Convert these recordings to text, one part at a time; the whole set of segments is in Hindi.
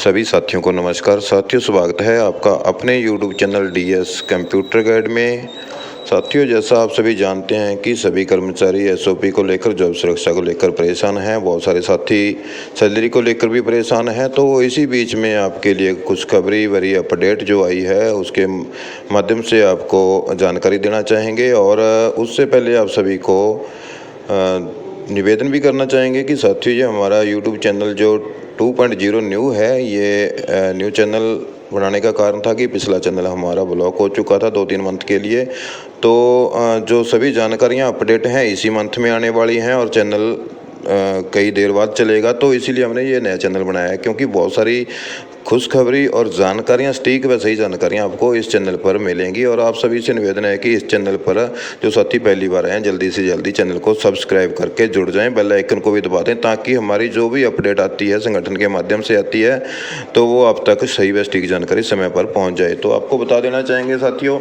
सभी साथियों को नमस्कार। साथियों, स्वागत है आपका अपने YouTube channel DS computer guide में। साथियों, जैसा आप सभी जानते हैं कि सभी कर्मचारी एसओपी को लेकर, जॉब सुरक्षा को लेकर परेशान हैं। बहुत सारे साथी सैलरी को लेकर भी परेशान हैं। तो इसी बीच में आपके लिए कुछ खबरी भरी अपडेट जो आई है उसके माध्यम से आपको जानकारी देना चाहेंगे। और उससे पहले आप सभी को निवेदन भी करना चाहेंगे कि साथियों, ये हमारा यूट्यूब चैनल जो 2.0 न्यू है, ये न्यू चैनल बनाने का कारण था कि पिछला चैनल हमारा ब्लॉक हो चुका था 2-3 मंथ के लिए। तो जो सभी जानकारियां अपडेट हैं इसी मंथ में आने वाली हैं और चैनल कई देर बाद चलेगा। तो इसीलिए हमने ये नया चैनल बनाया है, क्योंकि बहुत सारी खुशखबरी और जानकारियाँ, सटीक व सही जानकारियाँ आपको इस चैनल पर मिलेंगी। और आप सभी से निवेदन है कि इस चैनल पर जो साथी पहली बार आए हैं, जल्दी से जल्दी चैनल को सब्सक्राइब करके जुड़ जाएं, बेल आइकन को भी दबा दें, ताकि हमारी जो भी अपडेट आती है संगठन के माध्यम से आती है तो वो आप तक सही व सटीक जानकारी समय पर पहुँच जाए। तो आपको बता देना चाहेंगे साथियों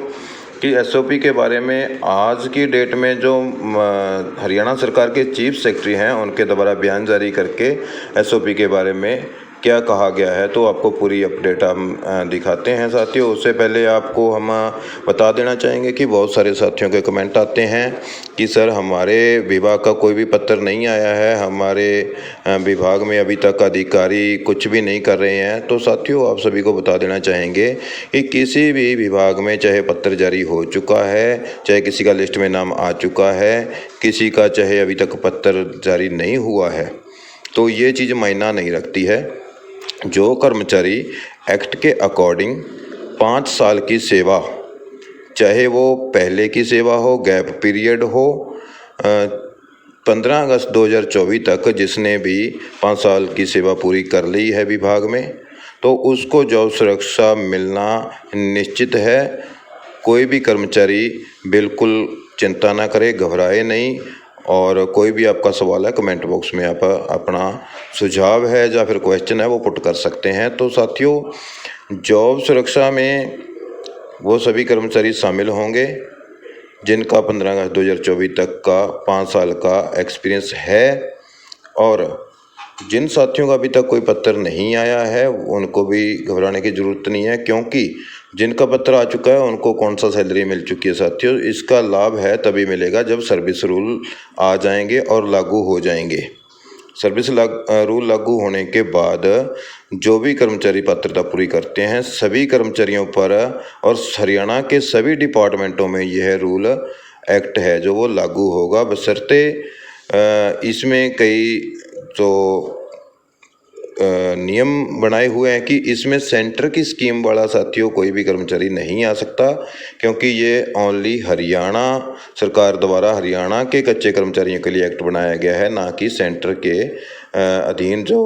कि एसओपी के बारे में आज की डेट में जो हरियाणा सरकार के चीफ सेक्रेटरी हैं उनके द्वारा बयान जारी करके एसओपी के बारे में क्या कहा गया है, तो आपको पूरी अपडेट हम दिखाते हैं साथियों। उससे पहले आपको हम बता देना चाहेंगे कि बहुत सारे साथियों के कमेंट आते हैं कि सर हमारे विभाग का कोई भी पत्र नहीं आया है, हमारे विभाग में अभी तक अधिकारी कुछ भी नहीं कर रहे हैं। तो साथियों, आप सभी को बता देना चाहेंगे कि किसी भी विभाग में चाहे पत्र जारी हो चुका है, चाहे किसी का लिस्ट में नाम आ चुका है, किसी का चाहे अभी तक पत्र जारी नहीं हुआ है, तो ये चीज़ मायना नहीं रखती है। जो कर्मचारी एक्ट के अकॉर्डिंग 5 साल की सेवा, चाहे वो पहले की सेवा हो, गैप पीरियड हो, 15 अगस्त 2024 तक जिसने भी 5 साल की सेवा पूरी कर ली है विभाग में, तो उसको जॉब सुरक्षा मिलना निश्चित है। कोई भी कर्मचारी बिल्कुल चिंता ना करे, घबराए नहीं। और कोई भी आपका सवाल है कमेंट बॉक्स में आप अपना सुझाव है या फिर क्वेश्चन है वो पुट कर सकते हैं। तो साथियों, जॉब सुरक्षा में वो सभी कर्मचारी शामिल होंगे जिनका 15 अगस्त 2024 तक का 5 साल का एक्सपीरियंस है। और जिन साथियों का अभी तक कोई पत्र नहीं आया है उनको भी घबराने की ज़रूरत नहीं है, क्योंकि जिनका पत्र आ चुका है उनको कौन सा सैलरी मिल चुकी है साथियों। इसका लाभ है तभी मिलेगा जब सर्विस रूल आ जाएंगे और लागू हो जाएंगे। सर्विस रूल लागू होने के बाद जो भी कर्मचारी पात्रता पूरी करते हैं सभी कर्मचारियों पर और हरियाणा के सभी डिपार्टमेंटों में यह रूल एक्ट है जो वो लागू होगा, बशर्ते इसमें कई तो नियम बनाए हुए हैं कि इसमें सेंटर की स्कीम वाला साथियों कोई भी कर्मचारी नहीं आ सकता, क्योंकि ये ओनली हरियाणा सरकार द्वारा हरियाणा के कच्चे कर्मचारियों के लिए एक्ट बनाया गया है, ना कि सेंटर के अधीन जो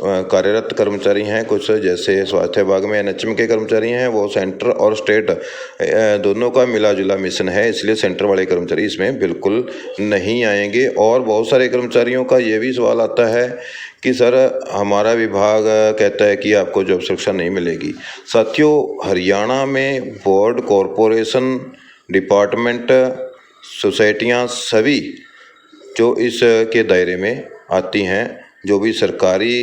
कार्यरत कर्मचारी हैं। कुछ जैसे स्वास्थ्य विभाग में एनएचएम के कर्मचारी हैं, वो सेंटर और स्टेट दोनों का मिला जुला मिशन है, इसलिए सेंटर वाले कर्मचारी इसमें बिल्कुल नहीं आएंगे। और बहुत सारे कर्मचारियों का ये भी सवाल आता है कि सर हमारा विभाग कहता है कि आपको जॉब सुरक्षा नहीं मिलेगी। साथियों, हरियाणा में बोर्ड, कॉरपोरेशन, डिपार्टमेंट, सोसाइटियां सभी जो इस के दायरे में आती हैं, जो भी सरकारी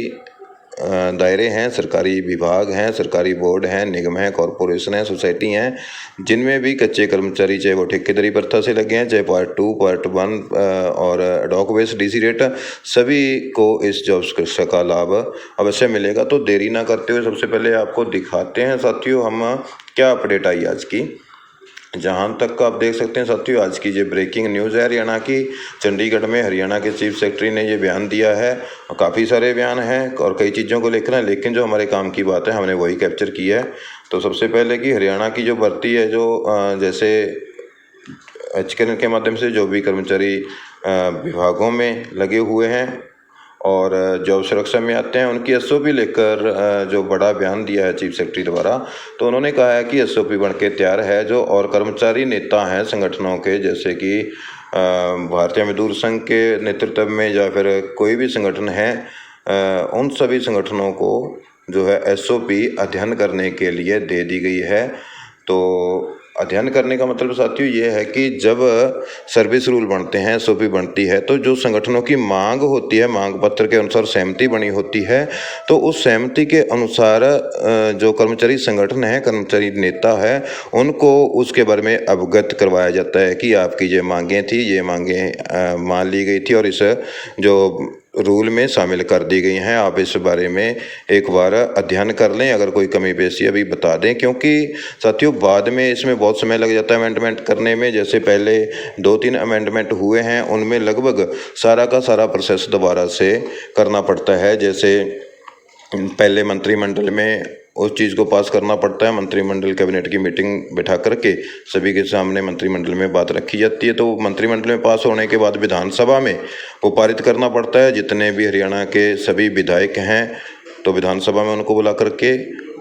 दायरे हैं, सरकारी विभाग हैं, सरकारी बोर्ड हैं, निगम हैं, कॉरपोरेशन हैं, सोसाइटी हैं, जिनमें भी कच्चे कर्मचारी चाहे वो ठेकेदारी प्रथा से लगे हैं, चाहे पार्ट 2, पार्ट 1 और एडॉक बेस्ड डीसी रेट, सभी को इस जॉब सुरक्षा का लाभ अवश्य मिलेगा। तो देरी ना करते हुए सबसे पहले आपको दिखाते हैं साथियों हम क्या अपडेट आई आज की। जहाँ तक आप देख सकते हैं साथियों, आज की ये ब्रेकिंग न्यूज़ है हरियाणा की। चंडीगढ़ में हरियाणा के चीफ सेक्रेटरी ने ये बयान दिया है। काफ़ी सारे बयान हैं और कई चीज़ों को लेकर है, लेकिन जो हमारे काम की बात है हमने वही कैप्चर की है। तो सबसे पहले कि हरियाणा की जो भर्ती है, जो जैसे एचकेएल के माध्यम से जो भी कर्मचारी विभागों में लगे हुए हैं और जॉब सुरक्षा में आते हैं, उनकी एसओपी लेकर जो बड़ा बयान दिया है चीफ सेक्रेटरी द्वारा, तो उन्होंने कहा है कि एसओपी बन के तैयार है। जो और कर्मचारी नेता हैं संगठनों के, जैसे कि भारतीय मजदूर संघ के नेतृत्व में या फिर कोई भी संगठन है, उन सभी संगठनों को जो है एसओपी अध्ययन करने के लिए दे दी गई है। तो अध्ययन करने का मतलब साथियों ये है कि जब सर्विस रूल बनते हैं, एसओपी बनती है, तो जो संगठनों की मांग होती है, मांग पत्र के अनुसार सहमति बनी होती है, तो उस सहमति के अनुसार जो कर्मचारी संगठन है, कर्मचारी नेता है, उनको उसके बारे में अवगत करवाया जाता है कि आपकी ये मांगें थी, ये मांगें मान ली गई थी और इस जो रूल में शामिल कर दी गई हैं। आप इस बारे में एक बार अध्ययन कर लें, अगर कोई कमी पेशी अभी बता दें, क्योंकि साथियों बाद में इसमें बहुत समय लग जाता है अमेंडमेंट करने में। जैसे पहले 2-3 अमेंडमेंट हुए हैं, उनमें लगभग सारा का सारा प्रोसेस दोबारा से करना पड़ता है। जैसे पहले मंत्रिमंडल में उस चीज़ को पास करना पड़ता है, मंत्रिमंडल कैबिनेट की मीटिंग बिठा करके सभी के सामने मंत्रिमंडल में बात रखी जाती है, तो मंत्रिमंडल में पास होने के बाद विधानसभा में वो पारित करना पड़ता है। जितने भी हरियाणा के सभी विधायक हैं, तो विधानसभा में उनको बुला करके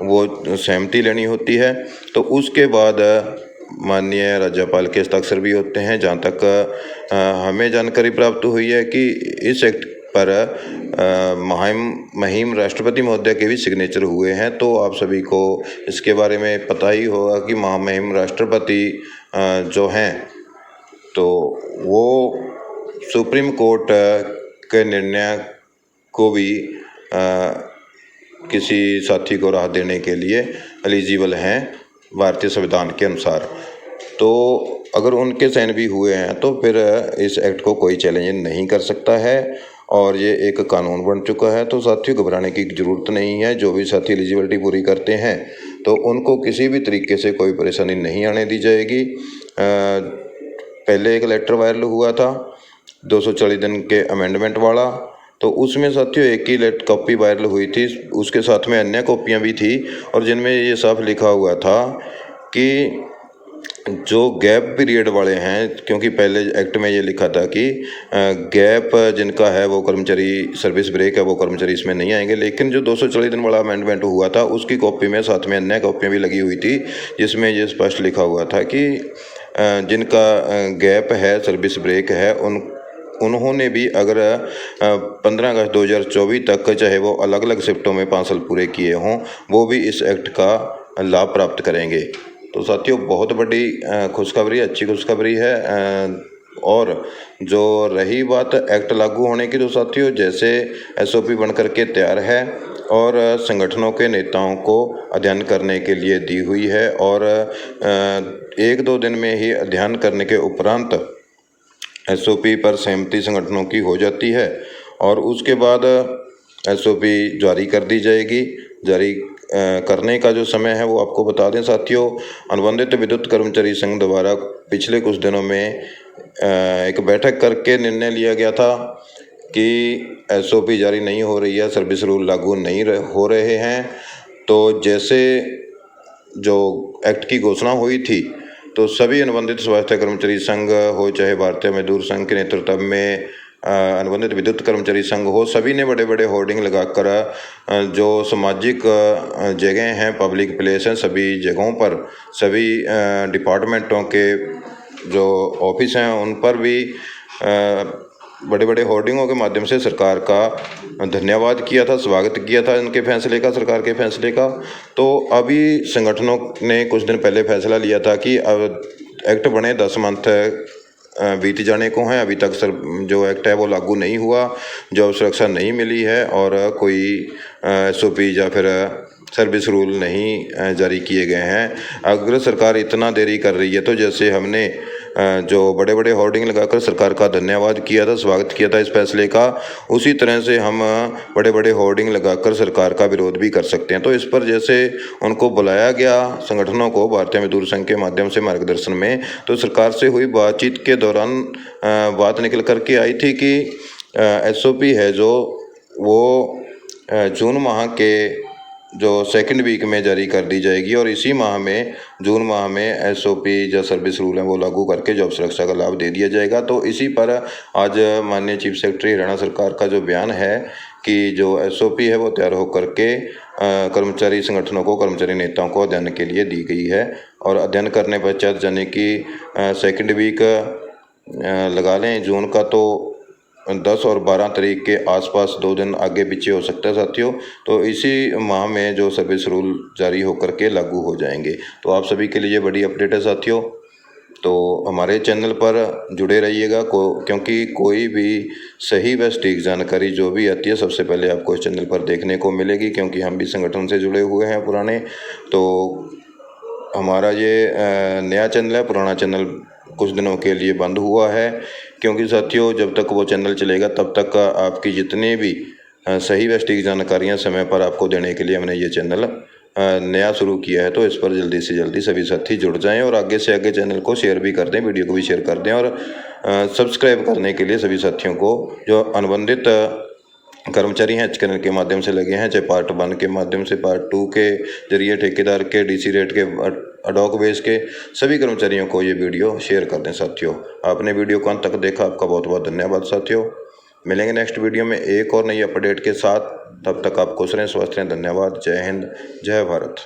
वो सहमति लेनी होती है। तो उसके बाद माननीय राज्यपाल के हस्ताक्षर भी होते हैं। जहाँ तक हमें जानकारी प्राप्त हुई है कि इस एक्ट पर महिम राष्ट्रपति महोदय के भी सिग्नेचर हुए हैं। तो आप सभी को इसके बारे में पता ही होगा कि महामहिम राष्ट्रपति जो हैं, तो वो सुप्रीम कोर्ट के निर्णय को भी किसी साथी को राहत देने के लिए एलिजिबल हैं भारतीय संविधान के अनुसार। तो अगर उनके साइन भी हुए हैं तो फिर इस एक्ट को कोई चैलेंज नहीं कर सकता है और ये एक कानून बन चुका है। तो साथियों घबराने की ज़रूरत नहीं है। जो भी साथी एलिजिबिलिटी पूरी करते हैं तो उनको किसी भी तरीके से कोई परेशानी नहीं आने दी जाएगी। पहले एक लेटर वायरल हुआ था 240 दिन के अमेंडमेंट वाला, तो उसमें साथियों एक ही कॉपी वायरल हुई थी, उसके साथ में अन्य कॉपियाँ भी थी और जिनमें ये साफ लिखा हुआ था कि जो गैप पीरियड वाले हैं, क्योंकि पहले एक्ट में ये लिखा था कि गैप जिनका है वो कर्मचारी, सर्विस ब्रेक है वो कर्मचारी इसमें नहीं आएंगे। लेकिन जो 240 दिन वाला अमेंडमेंट हुआ था उसकी कॉपी में साथ में अन्य कॉपियाँ भी लगी हुई थी, जिसमें ये स्पष्ट लिखा हुआ था कि जिनका गैप है, सर्विस ब्रेक है, उन्होंने भी अगर 15 अगस्त 2024 तक चाहे वो अलग अलग शिफ्टों में 5 साल पूरे किए हों, वो भी इस एक्ट का लाभ प्राप्त करेंगे। तो साथियों बहुत बड़ी खुशखबरी, अच्छी खुशखबरी है। और जो रही बात एक्ट लागू होने की, तो साथियों जैसे एसओपी बन करके तैयार है और संगठनों के नेताओं को अध्ययन करने के लिए दी हुई है और 1-2 दिन में ही अध्ययन करने के उपरांत एसओपी पर सहमति संगठनों की हो जाती है और उसके बाद एसओपी जारी कर दी जाएगी। जारी करने का जो समय है वो आपको बता दें साथियों, अनुबंधित विद्युत कर्मचारी संघ द्वारा पिछले कुछ दिनों में एक बैठक करके निर्णय लिया गया था कि एसओपी जारी नहीं हो रही है, सर्विस रूल लागू नहीं हो रहे हैं। तो जैसे जो एक्ट की घोषणा हुई थी, तो सभी अनुबंधित स्वास्थ्य कर्मचारी संघ हो, चाहे भारतीय मजदूर संघ के नेतृत्व में अनुबंधित विद्युत कर्मचारी संघ हो, सभी ने बड़े बड़े होर्डिंग लगाकर जो सामाजिक जगह हैं, पब्लिक प्लेस हैं, सभी जगहों पर सभी डिपार्टमेंटों के जो ऑफिस हैं उन पर भी बड़े बड़े होर्डिंगों के माध्यम से सरकार का धन्यवाद किया था, स्वागत किया था इनके फैसले का, सरकार के फैसले का। तो अभी संगठनों ने कुछ दिन पहले फैसला लिया था कि अब एक्ट बने 10 मंथ बीत जाने को हैं, अभी तक जो एक्ट है वो लागू नहीं हुआ, जॉब सुरक्षा नहीं मिली है और कोई एसओपी या फिर सर्विस रूल नहीं जारी किए गए हैं। अगर सरकार इतना देरी कर रही है तो जैसे हमने जो बड़े बड़े होर्डिंग लगाकर सरकार का धन्यवाद किया था, स्वागत किया था इस फैसले का, उसी तरह से हम बड़े बड़े होर्डिंग लगाकर सरकार का विरोध भी कर सकते हैं। तो इस पर जैसे उनको बुलाया गया संगठनों को भारतीय मजदूर संघ के माध्यम से मार्गदर्शन में, तो सरकार से हुई बातचीत के दौरान बात निकल करके आई थी कि एसओपी है जो वो जून माह के जो सेकंड वीक में जारी कर दी जाएगी और इसी माह में, जून माह में एसओपी जो सर्विस रूल है वो लागू करके जॉब सुरक्षा का लाभ दे दिया जाएगा। तो इसी पर आज माननीय चीफ सेक्रेटरी हरियाणा सरकार का जो बयान है कि जो एसओपी है वो तैयार होकर के कर्मचारी संगठनों को, कर्मचारी नेताओं को अध्ययन के लिए दी गई है और अध्ययन करने पश्चात यानी कि सेकंड वीक लगा लें जून का, तो 10 और 12 तारीख के आसपास 2 दिन आगे पीछे हो सकता है साथियों। तो इसी माह में जो सर्विस रूल जारी होकर के लागू हो जाएंगे। तो आप सभी के लिए बड़ी अपडेट है साथियों। तो हमारे चैनल पर जुड़े रहिएगा क्योंकि कोई भी सही व सटीक जानकारी जो भी आती है सबसे पहले आपको इस चैनल पर देखने को मिलेगी, क्योंकि हम भी संगठन से जुड़े हुए हैं पुराने। तो हमारा ये नया चैनल है, पुराना चैनल कुछ दिनों के लिए बंद हुआ है, क्योंकि साथियों जब तक वो चैनल चलेगा तब तक आपकी जितनी भी सही व सटीक जानकारियाँ समय पर आपको देने के लिए हमने ये चैनल नया शुरू किया है। तो इस पर जल्दी से जल्दी सभी साथी जुड़ जाएं और आगे से आगे चैनल को शेयर भी कर दें, वीडियो को भी शेयर कर दें। और सब्सक्राइब करने के लिए सभी साथियों को जो अनुबंधित कर्मचारी हैं चैनल के माध्यम से लगे हैं, चाहे पार्ट 1 के माध्यम से, पार्ट 2 के जरिए, ठेकेदार के, डीसी रेट के, अडॉक बेस के, सभी कर्मचारियों को ये वीडियो शेयर कर दें साथियों। आपने वीडियो को अंत तक देखा, आपका बहुत बहुत धन्यवाद साथियों। मिलेंगे नेक्स्ट वीडियो में एक और नई अपडेट के साथ। तब तक आप खुश रहें, स्वस्थ रहें। धन्यवाद। जय हिंद, जय भारत।